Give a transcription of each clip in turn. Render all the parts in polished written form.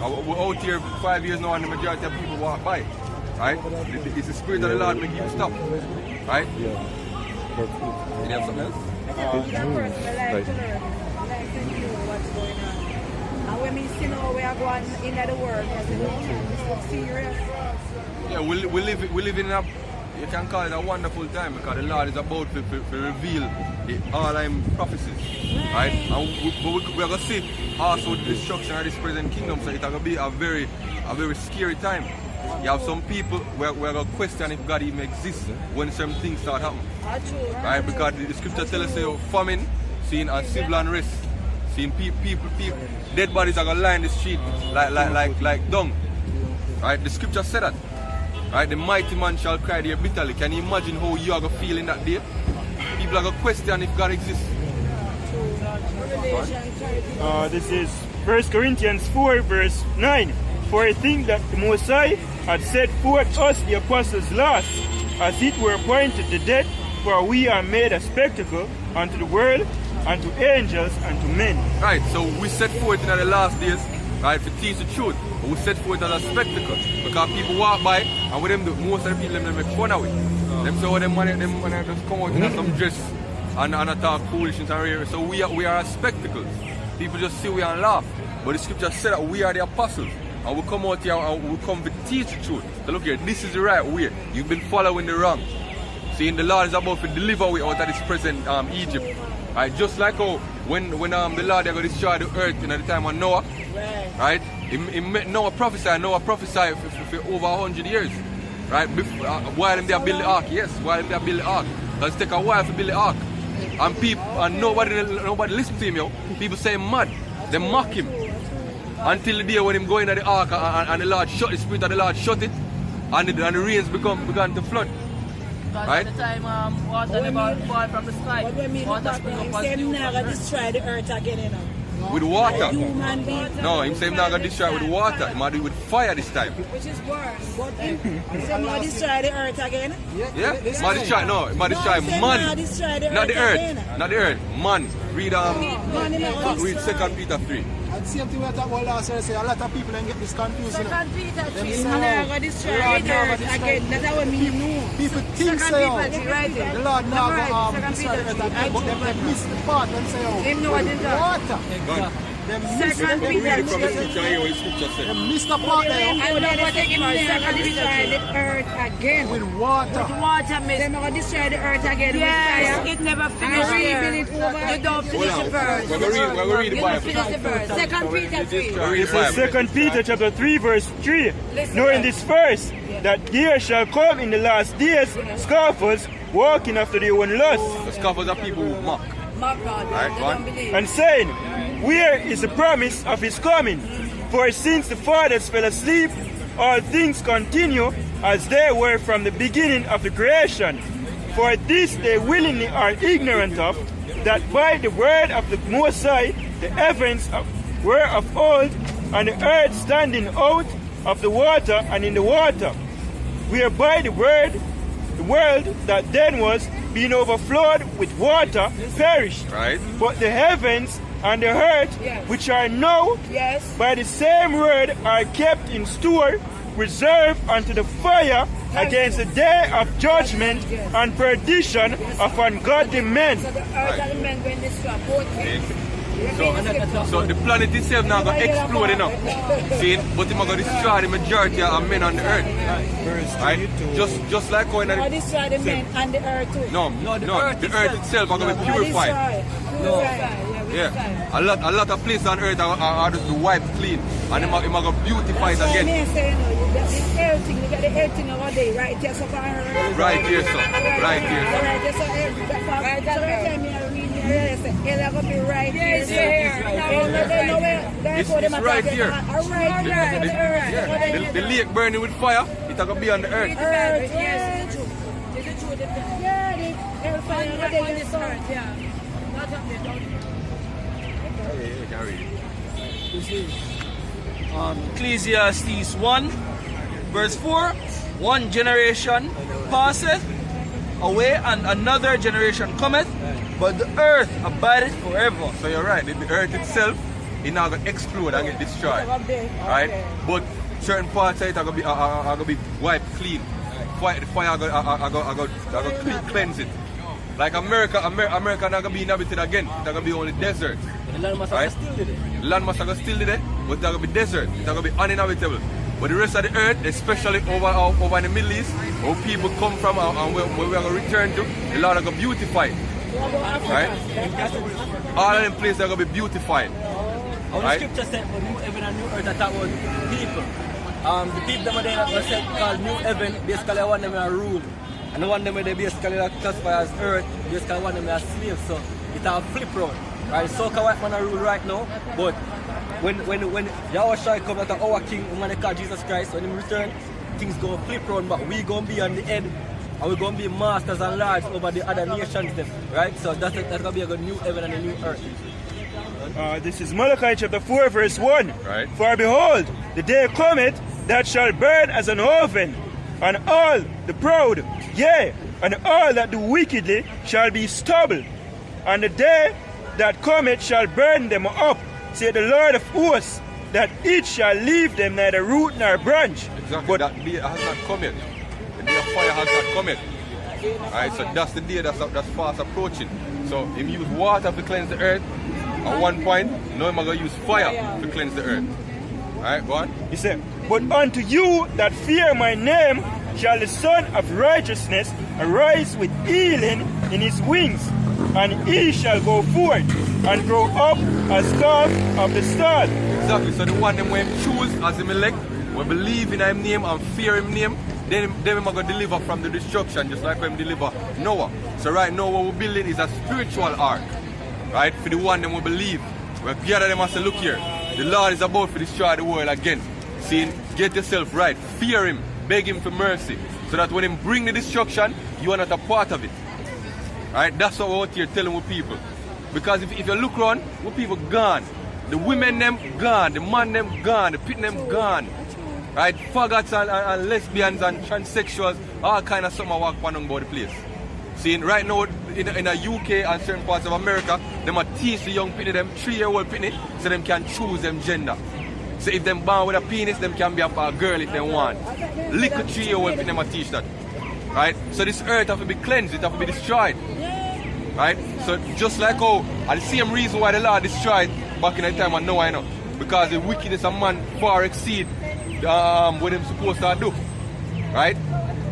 We're out here 5 years now and the majority of people walk by. Right? It's the spirit of the Lord making you stop. Right? Yeah. But Did you have something else? right. Like to know what's going on. And when we see now we are going in the world, I say, no, man, this looks serious. Yeah, we live in a, you can call it a wonderful time because the Lord is about to reveal all time prophecies. Right? And we're going to see also the destruction of this present kingdom, so it's going to be a very scary time. You have some people where we're going to question if God even exists when certain things start happening. Right? Because the scripture tells us you famine, seeing a civil unrest, seeing people, dead bodies are going to lie in the street like dung. Right? The scripture said that. Right? The mighty man shall cry there bitterly. Can you imagine how you are going to feel in that day? People are going to question if God exists. This is 1 Corinthians 4 verse 9. For I think that the Most High had set forth us the apostles last, as it were appointed the dead, for we are made a spectacle unto the world, unto angels, and to men. Right, so we set forth in the last days, right, to teach the truth. But we set forth as a spectacle. Because people walk by and with them most of the people them make fun of it. Them say, oh, them just come out in some dress and talk foolishness and rare. So we are a spectacle. People just see we and laugh. But the scripture said that we are the apostles. And we come out here and we come to teach the truth. So look here, this is the right way. You've been following the wrong. See, the Lord is about to deliver we out of this present Egypt. Right, just like how when the Lord is going to destroy the earth in the time of Noah. Right? Noah prophesied for over 100 years. Right? While they build the ark, yes, while they build the ark. Because it take a while to build the ark. And people and nobody listen to him, yo. People say him mad. They mock him. Until the day when him go into the ark and the Lord shut the spirit of the Lord shut it and the rains began to flood. Right? At the time water never fall from the sky. But when we look Water back, spring he up as said dew. him not going to destroy the earth again, you know. With water. Human being. No, him say him not going to destroy with water. He might do it with fire this time. Which is worse. But he said not destroy the earth again. Yeah? He might destroy, no, he might destroy he said man. not destroy the Not the earth earth. again. Not the earth. Man. Read Man, he not gonna read destroy. 2 Peter 3. And same thing we talk about last year, say a lot of people then get this confused. You know. Second Peter 3. Them And say, I'm going to destroy Lord the never earth destroy- again. That's what me know. People think Second say, Peter 3, right there. the Lord now Right, go Second destroy the Peter earth 3. again, but them miss the part and say, oh, Him know what he's done. water. Them miss Second them Peter Read it from the miss scripture here what the scripture said. them miss the part there And then what they never destroy the earth again. with water. Water mist. They're not going to destroy the earth again. Yes, With it never fire. finished And there. rebuild it over. You don't finish the verse. We're going to read the You don't Bible. finish the verse. Second Peter 3. We're read the So Bible. 2 Peter chapter 3 verse 3. Knowing this first, that there shall come in the last days scoffers walking after their own lust, The scoffers are people who mock. Mock God. Right, They go on. don't believe. and saying, where is the promise of his coming? For since the fathers fell asleep, all things continue as they were from the beginning of the creation. For this they willingly are ignorant of, that by the word of the Most High the heavens were of old, and the earth standing out of the water and in the water, whereby the world that then was, being overflowed with water, perished. Right? But the heavens and the earth, Yes. which are now Yes. by the same word, are kept in store, reserved unto the fire against the day of judgment and perdition of ungodly men. So the earth and the men going to destroy both things. So the planet itself now going to explode enough. See, but it's going to destroy the majority of men on the earth. Right? Just like how in Or the, destroy the men and the earth too. no, the earth itself are going to be Or purified. destroy. Yeah, a lot of places on earth are just be wiped clean, and they're going to beautify it So again. me say, you know, the air thing, you got the air thing over there, right here, so far. Right here, sir. Right here, sir. Right there, so right there, me I read here, say, it's going to be right here. Yes, here. It's right here. Right here, the earth. Yeah, the lake burning with fire, it's going to be on the earth. Earth, Yes, yes. it's the truth. Yeah, the air fire, On what they this just saw. earth, yeah. Not up there, down there. You can read it. This is Ecclesiastes 1, verse 4. One generation passeth away, and another generation cometh, but the earth abideth forever. So you're right, the earth itself it not gonna explode and get destroyed. Okay. Right? But certain parts of it are gonna be wiped clean. The fire are gonna cleanse it. Like America not gonna be inhabited again. It's gonna be only desert. The land must Right? still did it. Land must have still there, but it's gonna be desert. It's gonna be uninhabitable. But the rest of the earth, especially over in the Middle East, where people come from and where we are gonna return to, the Lord are gonna beautify it. Right? All of them places are gonna be beautified. How the Right? scripture said for new heaven and new earth that about people. The people that there that was said called new heaven, basically I want them to rule. And the one them they basically classify as earth, basically want them as slaves. So it's a flip road. Right? So white man rule right now, but when Yahushua come as our king, the man they call Jesus Christ, when he return, things go flip round, but we gonna be on the head. And we're going to be masters and lords over the other nations, them, right? So that's going to be a good new heaven and a new earth. This is Malachi chapter 4 verse 1. Right. For behold, the day cometh that shall burn as an oven, and all the proud, yea, and all that do wickedly shall be stubble. And the day that cometh shall burn them up, saith the Lord of hosts, that it shall leave them neither root nor branch. Exactly. But That day has not come yet. The day of fire has not come yet. Alright, so that's the day that's fast approaching. So him use water to cleanse the earth. At one point, now I'm gonna use fire to cleanse the earth. Alright, go on. he said, but unto you that fear my name shall the Son of Righteousness arise with healing in his wings, and he shall go forth and grow up as calf of the stall. Exactly. So the one them when choose as him elect, we believe in him name and fear him name, then him gonna deliver from the destruction, just like when him deliver Noah. So right now what we're building is a spiritual ark. Right? For the one them we believe. We gather them and say, look here, the Lord is about to destroy the world again. Saying, get yourself right, fear him, beg him for mercy. So that when him bring the destruction, you are not a part of it. Right? That's what we're out here telling with people. Because if you look around, what people gone. The women them gone, the man them gone, the pit them gone. Right? Faggots and lesbians and transsexuals, all kind of something walk on about the place. Seeing right now in the UK and certain parts of America, them are teach the young pitney, them 3-year-old pitney, so them can choose them gender. So if them born with a penis, them can be a girl if they want. Little 3-year-old pitney, them are teach that. Right? So this earth have to be cleansed, it have to be destroyed. Right? So just like how, and the same reason why the Lord destroyed back in the time and now I know. Because the wickedness of man far exceed what them supposed to do. Right?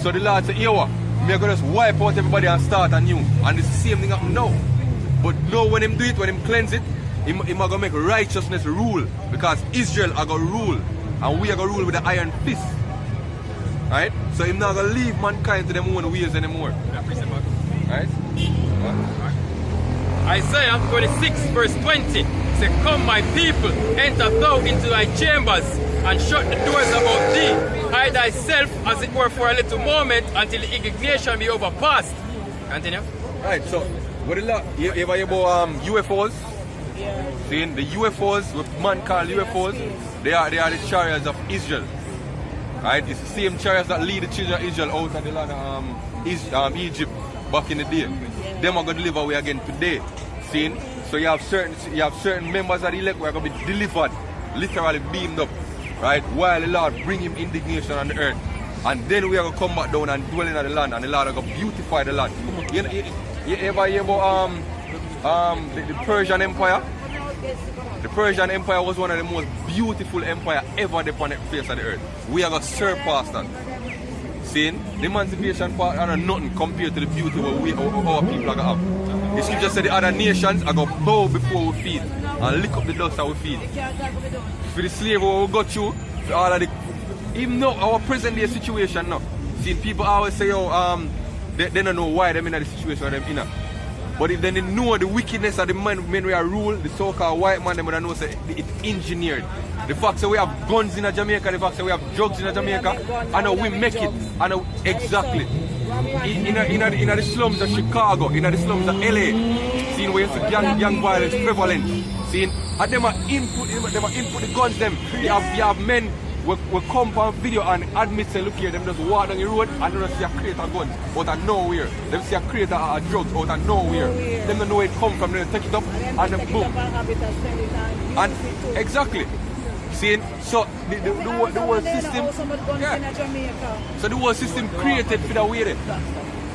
So the Lord said, yo, we're going to just wipe out everybody and start anew. And it's the same thing happen now. But now when him do it, when him cleanse it, him are going to make righteousness rule. Because Israel are going to rule. And we are going to rule with the iron fist. Right? So him not going to leave mankind to them own ways anymore. Right? Isaiah 26 verse 20 say, come my people, enter thou into thy chambers, and shut the doors about thee. Hide thyself as it were for a little moment until the indignation be overpassed. Continue. Right, so what you ever hear about UFOs? Yeah. Seeing the UFOs, what man call UFOs, they are the chariots of Israel. Right? It's the same chariots that lead the children of Israel out of the land of Egypt back in the day. Them are going to deliver away again today. Seeing? So you have certain members of the elect who are going to be delivered, literally beamed up, right? While the Lord bring him indignation on the earth. And then we are going to come back down and dwell in the land, and the Lord are going to beautify the land. You ever hear about the Persian Empire? The Persian Empire was one of the most beautiful empires ever upon the face of the earth. We are going to surpass that. Seeing? The emancipation part are nothing compared to the beauty what our people are going to have. The scripture said the other nations are going to bow before we feet and lick up the dust at our feet. For the slave we got through, for all of the, even though our present day situation now, seeing people always say, they don't know why they're in the situation they're in. But if they didn't know the wickedness of the men we are rule, the so-called white man, they would know say it's engineered. The fact that we have guns in Jamaica, the fact that we have drugs in Jamaica, I know we make it. I know exactly. In the slums of Chicago, in the slums of LA, seeing where gang violence prevalent. Seeing and them are input the guns them. You have men we come on video and admit say look here, them just walk down the road and they just see a crate of guns out of nowhere. Them see a crate of drugs out of nowhere. Them don't know where it come from, they take it up and then boom. And exactly. See, so the whole system, so the whole system created for the way there.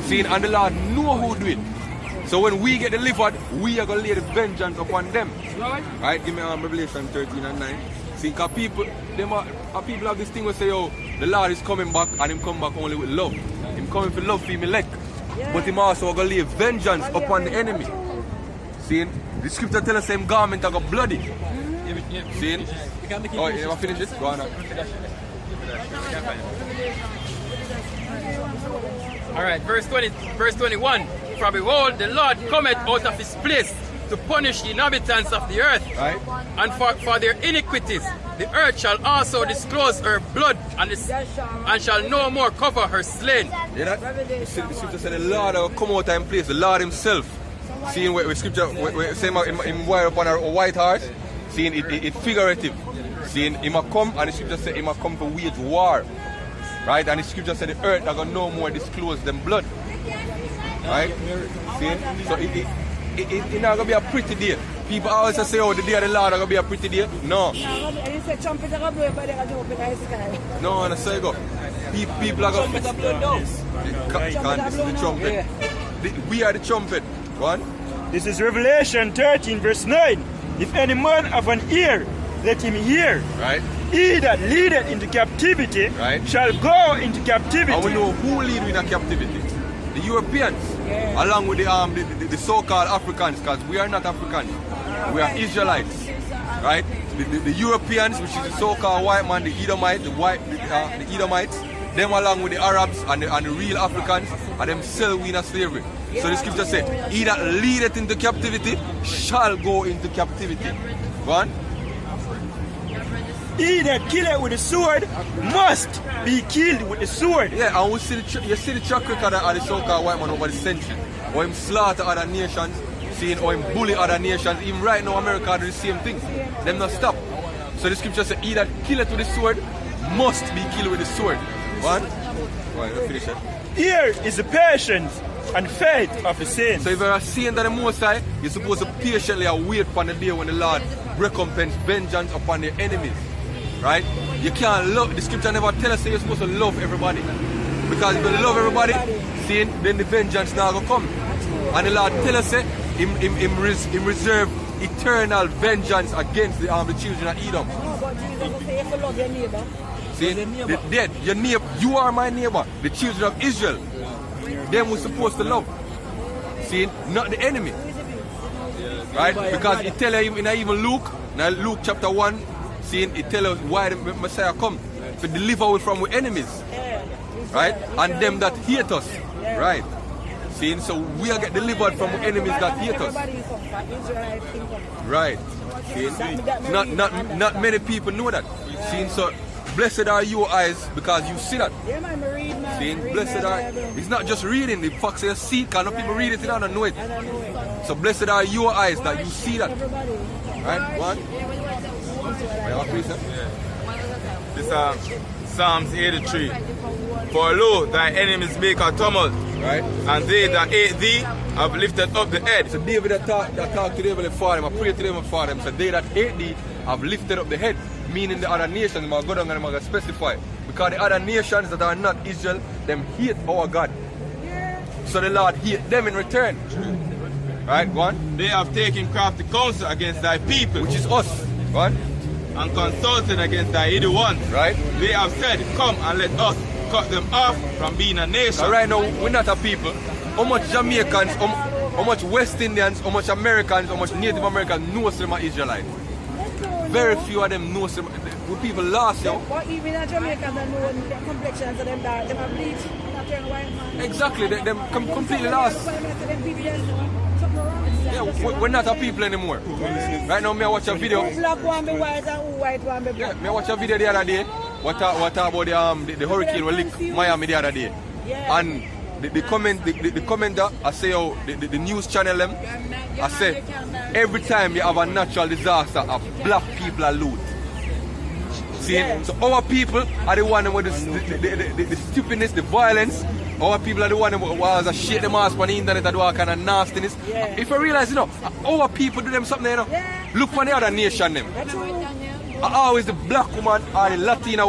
See, and the Lord know who do it. So when we get delivered, we are going to lay the vengeance upon them. Right? Give me Revelation 13 and 9. See, because people have this thing where say, oh, the Lord is coming back and him come back only with love. Him coming for love for him elect. But him also going to lay vengeance upon the enemy. See, the scripture tells us him garment are got bloody. See? Oh, you never finish it? Go on now. Alright, verse 21. For behold, the Lord cometh out of his place to punish the inhabitants of the earth. Right. And for their iniquities, the earth shall also disclose her blood and shall no more cover her slain. You know that? The scripture said the Lord will come out of his place, the Lord himself. Seeing where scripture, same him ride upon a white horse, seeing it figurative. Seeing him a come, and the scripture said him a come to wage war. Right? And the scripture said the earth are gonna no more disclose them blood. Right? See? So it's not gonna be a pretty day. People always say, oh, the day of the Lord are gonna be a pretty day. No. No, that's how you go. People are gonna this is the trumpet. We are the trumpet. Go on. This is Revelation 13 verse 9. If any man have an ear, let him hear. Right. He that leadeth into captivity Right. shall go into captivity. And we know who lead in a captivity. The Europeans, along with the so-called Africans, because we are not Africans. We are Israelites. Right? The Europeans, which is the so-called white man, the Edomites, the Edomites, them along with the Arabs and the real Africans, and them sell we in slavery. So the scripture says, he that leadeth into captivity shall go into captivity. Go on. He that killeth with the sword must be killed with the sword. Yeah, and we see you see the track record of the so-called white man over the century. Or him slaughter other nations, seeing or him bully other nations. Even right now America do the same thing. Them not stop. So the scripture says, he that killeth with the sword must be killed with the sword. One. Right, let's finish it. Here is the patience and faith of the saints. So if you are a saint of the Most High, you're supposed to patiently wait for the day when the Lord recompense vengeance upon their enemies. Right? You can't love, the scripture never tells us that you're supposed to love everybody. Because if you love everybody, then the vengeance now will come. And the Lord tells us that him reserve eternal vengeance against the children of Edom. See, the dead, your neighbor, you are my neighbor, the children of Israel. Them we're supposed to love. See, not the enemy. Right? Because it tells you in even Luke chapter 1, seeing it tells us why the Messiah come to deliver us from our enemies, right? And them that hate us, right? Seeing, so we are get delivered from our enemies that hate us, right? Seeing, not many people know that. Seeing, so blessed are your eyes because you see that. Seeing, blessed are, it's not just reading, the fact says see, because no people read it and don't know it. So blessed are your eyes that you see that, right? One. This Psalms 83. For lo, thy enemies make a tumult, right? And they that hate thee have lifted up the head. So David that talk to them for them, I pray to them for them. So they that hate thee have lifted up the head, meaning the other nations. I'm go down and I'm specify. Because the other nations that are not Israel, them hate our God. So the Lord hate them in return. Right, go on. They have taken crafty counsel against thy people, which is us. Go on. And consulted against thy evil ones. Right. They have said, come and let us cut them off from being a nation. So right now, we're not a people. How much Jamaicans, how much West Indians, how much Americans, how much Native Americans know them are Israelites? Very few of them know them. With people lost, yo. But even the Jamaicans that know the complexions of them dark, them are bleached, not turn white man. Exactly, them completely lost. Yeah, we're not a people anymore. Right now, me I watch a video. Black one be white and white one be black. Yeah, me I watch a video the other day. What about the hurricane will lick Miami the other day? Yeah. And the commenter, I say, oh, the news channel them, I say, every time you have a natural disaster, black people are loot. See? So our people are the one with the stupidness, the violence. Our people are the one who was a shit them ass on the internet and do all kind of nastiness. If you realize, you know, our people do them something, you know, look for the other nation them. That's true. Always the black woman or the Latina woman.